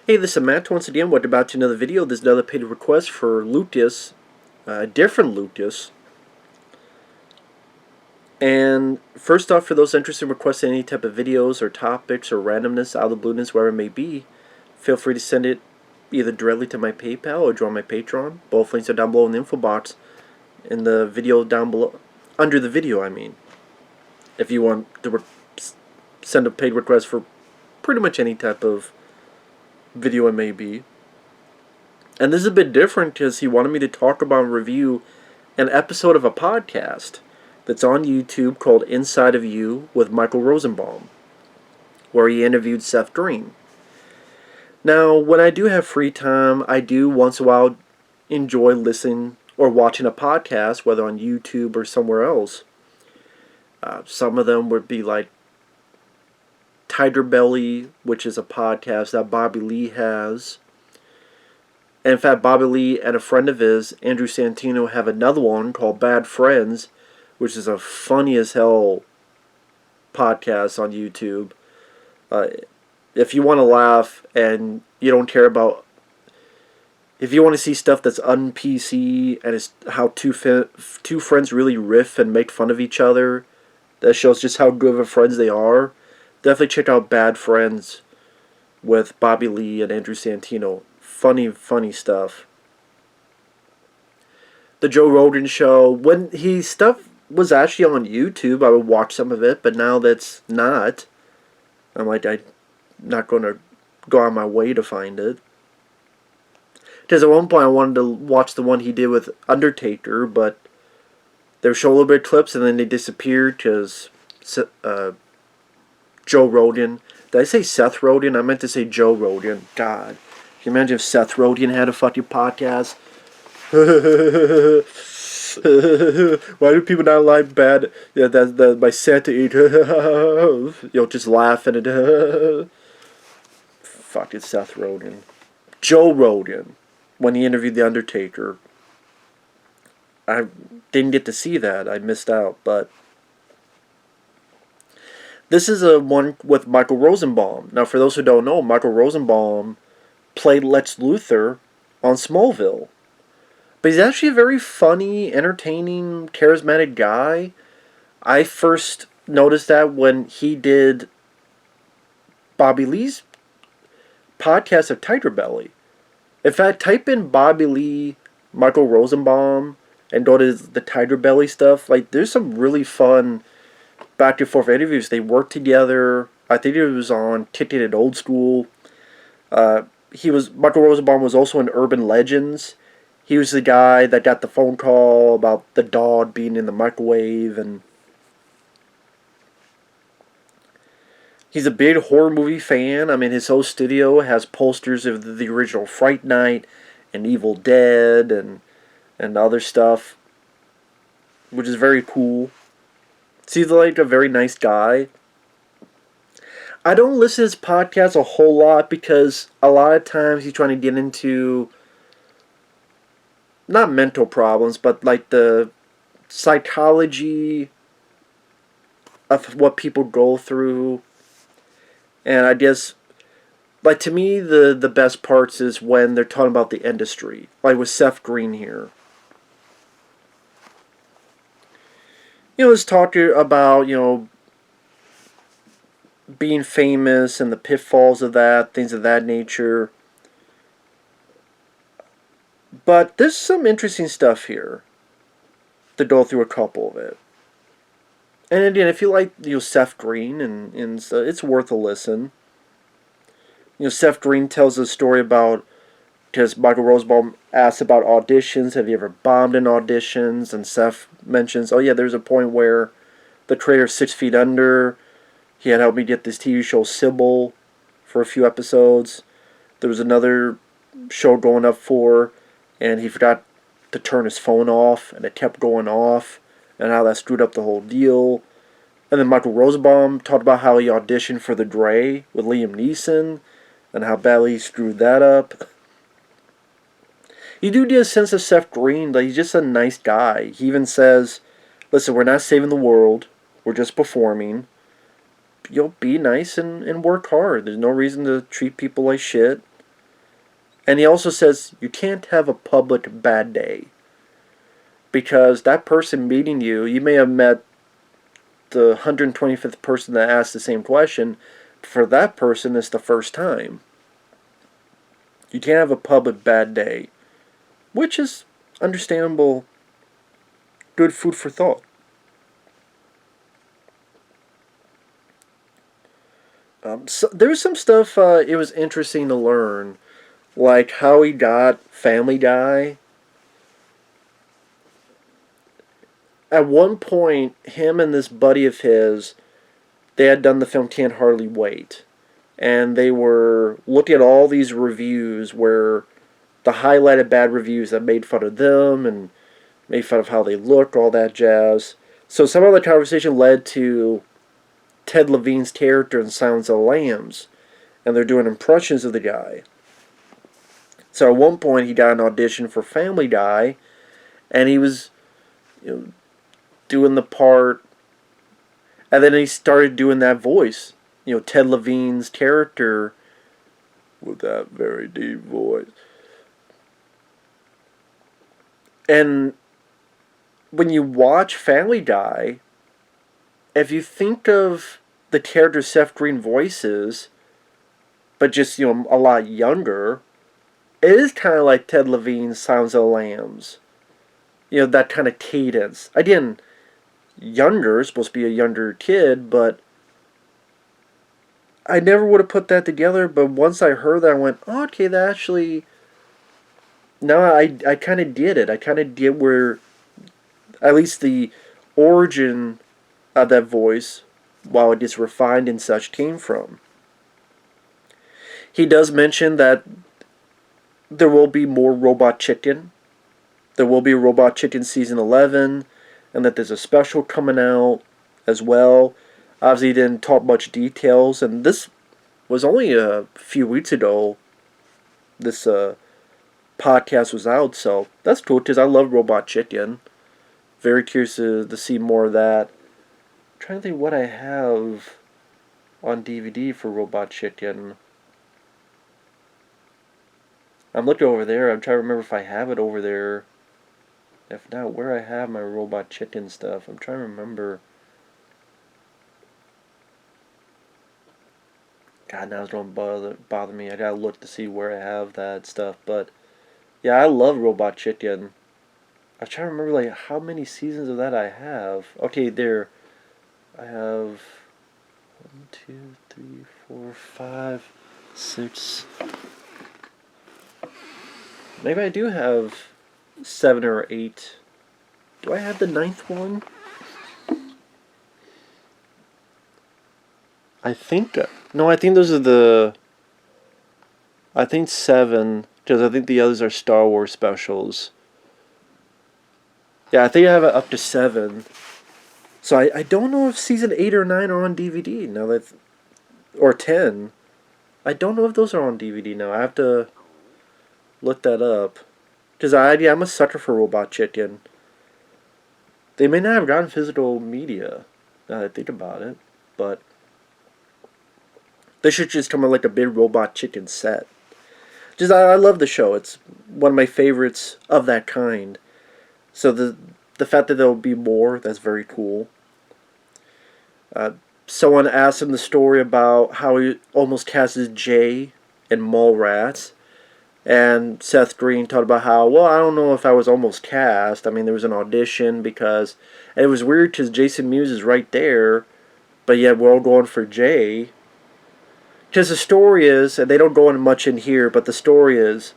Hey, this is Matt once again. Welcome back to another video. There's another paid request for Lucas, a different Lucas. And first off, for those interested in requesting any type of videos or topics or randomness, out of the blueness, wherever it may be, feel free to send it either directly to my PayPal or join my Patreon. Both links are down below in the info box in the video down below, under the video, I mean. If you want to send a paid request for pretty much any type of video it may be. And this is a bit different because he wanted me to talk about and review an episode of a podcast that's on YouTube called Inside of You with Michael Rosenbaum, where he interviewed Seth Green. Now, when I do have free time, I do once in a while enjoy listening or watching a podcast, whether on YouTube or somewhere else. Some of them would be like Tiger Belly, which is a podcast that Bobby Lee has. And in fact, Bobby Lee and a friend of his, Andrew Santino, have another one called Bad Friends, which is a funny as hell podcast on YouTube. If you want to laugh and you don't care about, if you want to see stuff that's un-PC and it's how two friends really riff and make fun of each other, that shows just how good of friends they are. Definitely check out Bad Friends with Bobby Lee and Andrew Santino. Funny stuff. The Joe Rogan Show, when his stuff was actually on YouTube, I would watch some of it, but now that's not. I'm not going to go on my way to find it. Because at one point I wanted to watch the one he did with Undertaker, but they would show a little bit of clips and then they disappeared because Joe Rogan. Did I say Seth Rogen? I meant to say Joe Rogan. God. Can you imagine if Seth Rogen had a fucking podcast? Why do people not like bad? Yeah, that's my set to eat. Just laughing and fucking Seth Rogen. Joe Rogan, when he interviewed the Undertaker. I didn't get to see that. I missed out, but this is a one with Michael Rosenbaum. Now, for those who don't know, Michael Rosenbaum played Lex Luthor on Smallville. But he's actually a very funny, entertaining, charismatic guy. I first noticed that when he did Bobby Lee's podcast of Tiger Belly. In fact, type in Bobby Lee, Michael Rosenbaum, and go to the Tiger Belly stuff. Like, there's some really fun back and forth interviews. They work together. I think it was on Ticket at Old School. Michael Rosenbaum was also in Urban Legends. He was the guy that got the phone call about the dog being in the microwave, and he's a big horror movie fan. I mean, his whole studio has posters of the original Fright Night and Evil Dead and other stuff, which is very cool. Seems like a very nice guy. I don't listen to his podcast a whole lot because a lot of times he's trying to get into not mental problems, but like the psychology of what people go through. And I guess, like, to me, the best parts is when they're talking about the industry. Like with Seth Green here. Let's talk about, being famous and the pitfalls of that, things of that nature. But there's some interesting stuff here to go through a couple of it. And again, if you like Seth Green and so it's worth a listen. Seth Green tells a story about, because Michael Rosenbaum asks about auditions. Have you ever bombed in auditions? And Seth mentions, oh yeah, there's a point where the creator of 6 Feet Under, he had helped me get this TV show Sybil for a few episodes. There was another show going up for, and he forgot to turn his phone off, and it kept going off, and how that screwed up the whole deal. And then Michael Rosenbaum talked about how he auditioned for The Grey with Liam Neeson, and how badly he screwed that up. You do get a sense of Seth Green, that he's just a nice guy. He even says, listen, we're not saving the world, we're just performing. Be nice and work hard. There's no reason to treat people like shit. And he also says you can't have a public bad day. Because that person meeting you, you may have met the 125th person that asked the same question. For that person, it's the first time. You can't have a public bad day. Which is understandable, good food for thought. So there was some stuff it was interesting to learn, like how he got Family Guy. At one point, him and this buddy of his, they had done the film Can't Hardly Wait, and they were looking at all these reviews where the highlighted bad reviews that made fun of them and made fun of how they look, all that jazz. So some of the conversation led to Ted Levine's character in Silence of the Lambs, and they're doing impressions of the guy. So at one point, he got an audition for Family Guy, and he was, doing the part, and then he started doing that voice, Ted Levine's character with that very deep voice. And when you watch Family Guy, if you think of the character Seth Green voices, but just, a lot younger, it is kind of like Ted Levine's Sounds of the Lambs. That kind of cadence. Again, younger, supposed to be a younger kid, but I never would have put that together. But once I heard that, I went, oh, okay, that actually. No, I kind of did it. I kind of did where, at least the origin of that voice, while it gets refined and such, came from. He does mention that there will be more Robot Chicken. There will be a Robot Chicken Season 11, and that there's a special coming out as well. Obviously, he didn't talk much details, and this was only a few weeks ago this podcast was out, so that's cool, because I love Robot Chicken. Very curious to see more of that. I'm trying to think what I have on DVD for Robot Chicken. I'm looking over there. I'm trying to remember if I have it over there. If not, where I have my Robot Chicken stuff. I'm trying to remember. God, now it's going to bother me. I gotta look to see where I have that stuff. But, yeah, I love Robot Chicken. I'm trying to remember, how many seasons of that I have. Okay, there. I have 1, 2, 3, 4, 5, 6. Maybe I do have 7 or 8. Do I have the 9th one? I think. No, I think those are the. I think 7, because I think the others are Star Wars specials. Yeah, I think I have it up to 7. So I don't know if season 8 or 9 are on DVD now that. Or 10. I don't know if those are on DVD now. I have to look that up. Because I'm a sucker for Robot Chicken. They may not have gotten physical media, now that I think about it, but they should just come with a big Robot Chicken set. I love the show. It's one of my favorites of that kind. So the fact that there will be more, that's very cool. Someone asked him the story about how he almost casted Jay in Mallrats. And Seth Green talked about how, well, I don't know if I was almost cast. I mean, there was an audition because... And it was weird because Jason Mewes is right there, but yet we're all going for Jay. Because the story is, and they don't go into much in here, but the story is,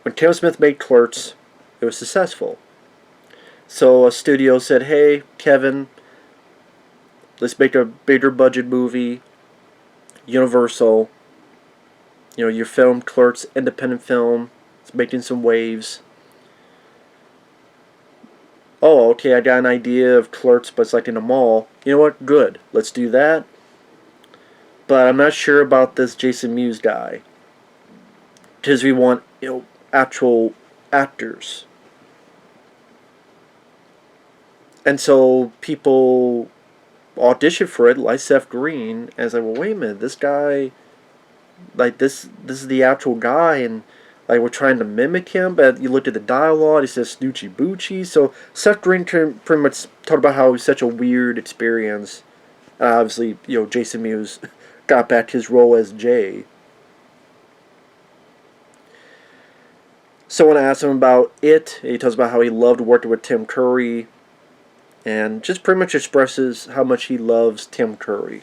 when Kevin Smith made Clerks, it was successful. So a studio said, hey, Kevin, let's make a bigger budget movie. Universal. Your film, Clerks, independent film. It's making some waves. Oh, okay, I got an idea of Clerks, but it's in a mall. You know what? Good. Let's do that. But I'm not sure about this Jason Mewes guy. Because we want, actual actors. And so people auditioned for it, like Seth Green, and it's well, wait a minute, this guy... this is the actual guy, and like were trying to mimic him, but you looked at the dialogue, he says snoochie boochie. So Seth Green pretty much talked about how it was such a weird experience. Obviously, Jason Mewes got back his role as Jay. Someone asked him about it. He talks about how he loved working with Tim Curry, and just pretty much expresses how much he loves Tim Curry.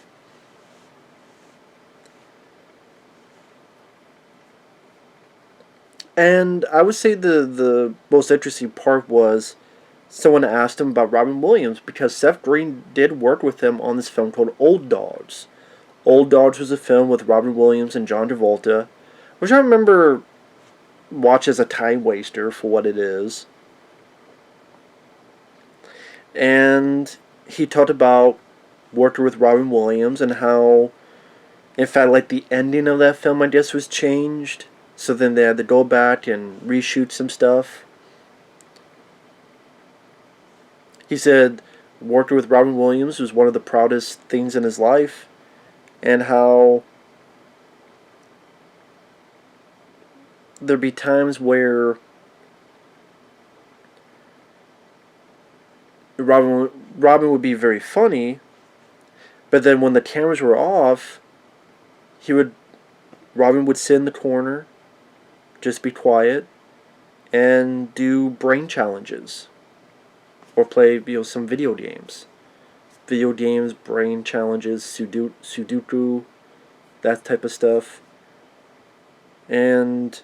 And I would say the most interesting part was someone asked him about Robin Williams because Seth Green did work with him on this film called Old Dogs. Old Dogs was a film with Robin Williams and John Travolta, which I remember watch as a time waster for what it is. And he talked about working with Robin Williams and how, in fact, like the ending of that film, I guess, was changed. So then they had to go back and reshoot some stuff. He said working with Robin Williams was one of the proudest things in his life, and how there'd be times where Robin would be very funny, but then when the cameras were off, Robin would sit in the corner, just be quiet, and do brain challenges, or play some video games. Video games, brain challenges, Sudoku, that type of stuff. And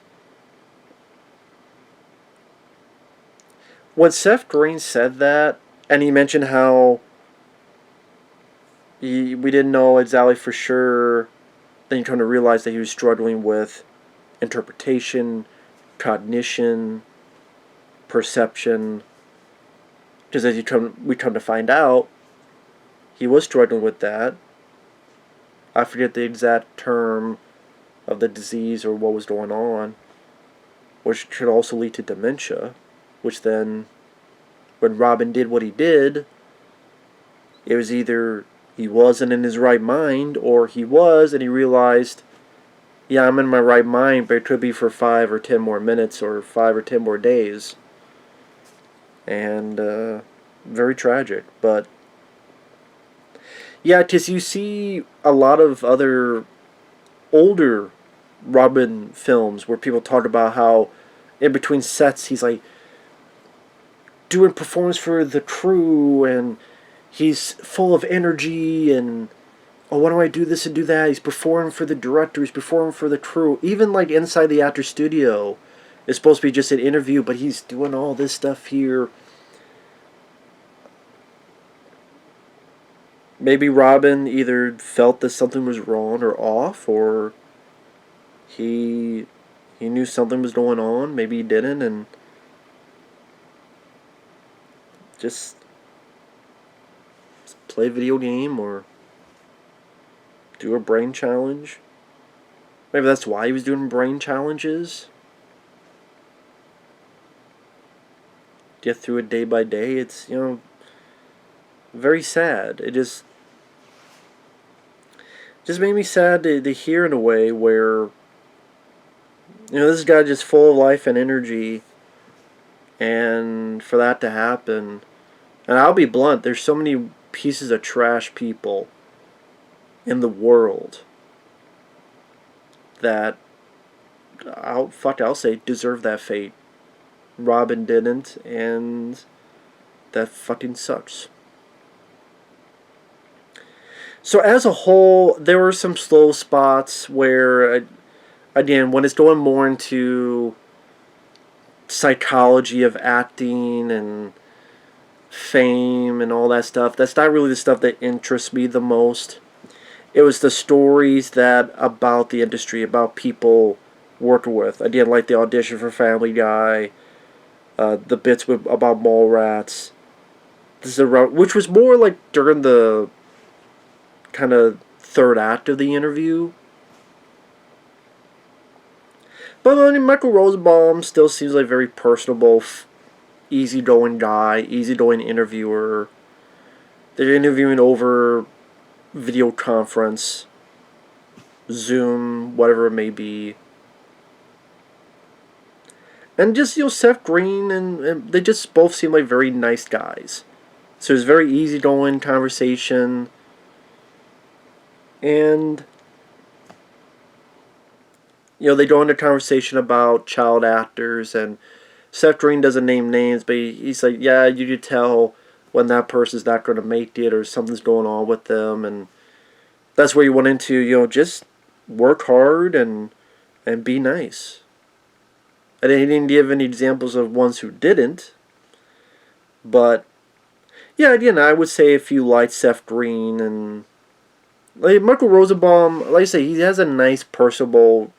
when Seth Green said that, and he mentioned how we didn't know exactly for sure, then you come to realize that he was struggling with interpretation, cognition, perception. Because as we come to find out, he was struggling with that. I forget the exact term of the disease or what was going on, which could also lead to dementia, which then, when Robin did what he did, it was either he wasn't in his right mind, or he was, and he realized, yeah, I'm in my right mind, but it could be for 5 or 10 more minutes, or 5 or 10 more days. And, very tragic, but yeah, because you see a lot of other older Robin films where people talk about how in between sets he's like doing performance for the crew, and he's full of energy, and oh, why do I do this and do that? He's performing for the director, he's performing for the crew. Even like inside the actor studio, it's supposed to be just an interview, but he's doing all this stuff here. Maybe Robin either felt that something was wrong or off, or he knew something was going on. Maybe he didn't, and just play a video game or do a brain challenge. Maybe that's why he was doing brain challenges. Get through it day by day. It's, very sad. It just made me sad to hear, in a way, where this guy just full of life and energy, and for that to happen. And I'll be blunt, there's so many pieces of trash people in the world that I'll say deserve that fate. Robin didn't, and that fucking sucks. So as a whole, there were some slow spots where, again, when it's going more into psychology of acting and fame and all that stuff, that's not really the stuff that interests me the most. It was the stories that about the industry, about people working with. Again, like the audition for Family Guy, the bits about Mallrats. Which was more like during the kind of third act of the interview. But I mean, Michael Rosenbaum still seems like a very personable, easygoing guy, easygoing interviewer. They're interviewing over video conference, Zoom, whatever it may be. And just, Seth Green, and they just both seem like very nice guys. So it's very easygoing conversation. And, they go into conversation about child actors, and Seth Green doesn't name names, but he's like, yeah, you could tell when that person's not going to make it or something's going on with them. And that's where you went into, just work hard and be nice. And he didn't give any examples of ones who didn't. But, yeah, again, I would say if you like Seth Green and, like, Michael Rosenbaum, like I say, he has a nice, personable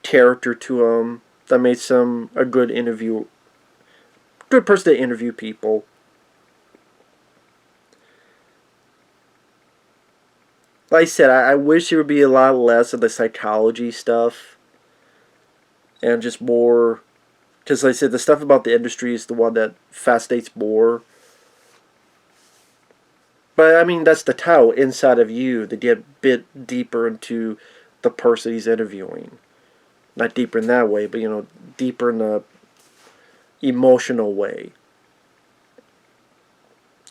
character to him that makes him a good person to interview people. Like I said, I wish there would be a lot less of the psychology stuff and just more, because like I said, the stuff about the industry is the one that fascinates more. But I mean, that's the tout inside of you to get a bit deeper into the person he's interviewing. Not deeper in that way, but deeper in a emotional way.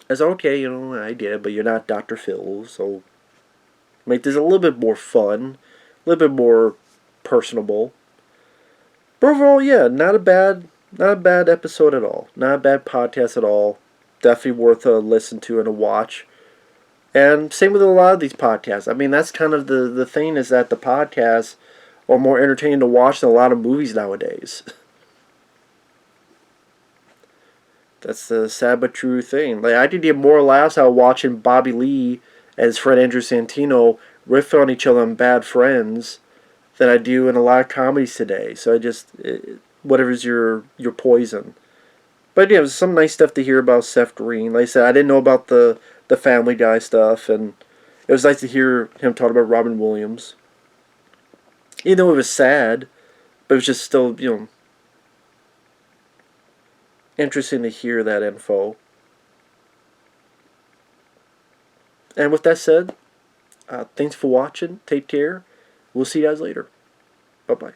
As okay, I get it, but you're not Dr. Phil, so make this a little bit more fun, a little bit more personable. But overall, yeah, not a bad episode at all. Not a bad podcast at all. Definitely worth a listen to and a watch. And same with a lot of these podcasts. I mean, that's kind of the thing, is that the podcasts are more entertaining to watch than a lot of movies nowadays. That's the sad but true thing. Like, I did get more laughs out of watching Bobby Lee and his friend Andrew Santino riff on each other on Bad Friends than I do in a lot of comedies today. So whatever's your poison. But yeah, it was some nice stuff to hear about Seth Green. Like I said, I didn't know about the Family Guy stuff, and it was nice to hear him talk about Robin Williams. Even though it was sad, but it was just still, interesting to hear that info. And with that said, thanks for watching. Take care. We'll see you guys later. Bye-bye.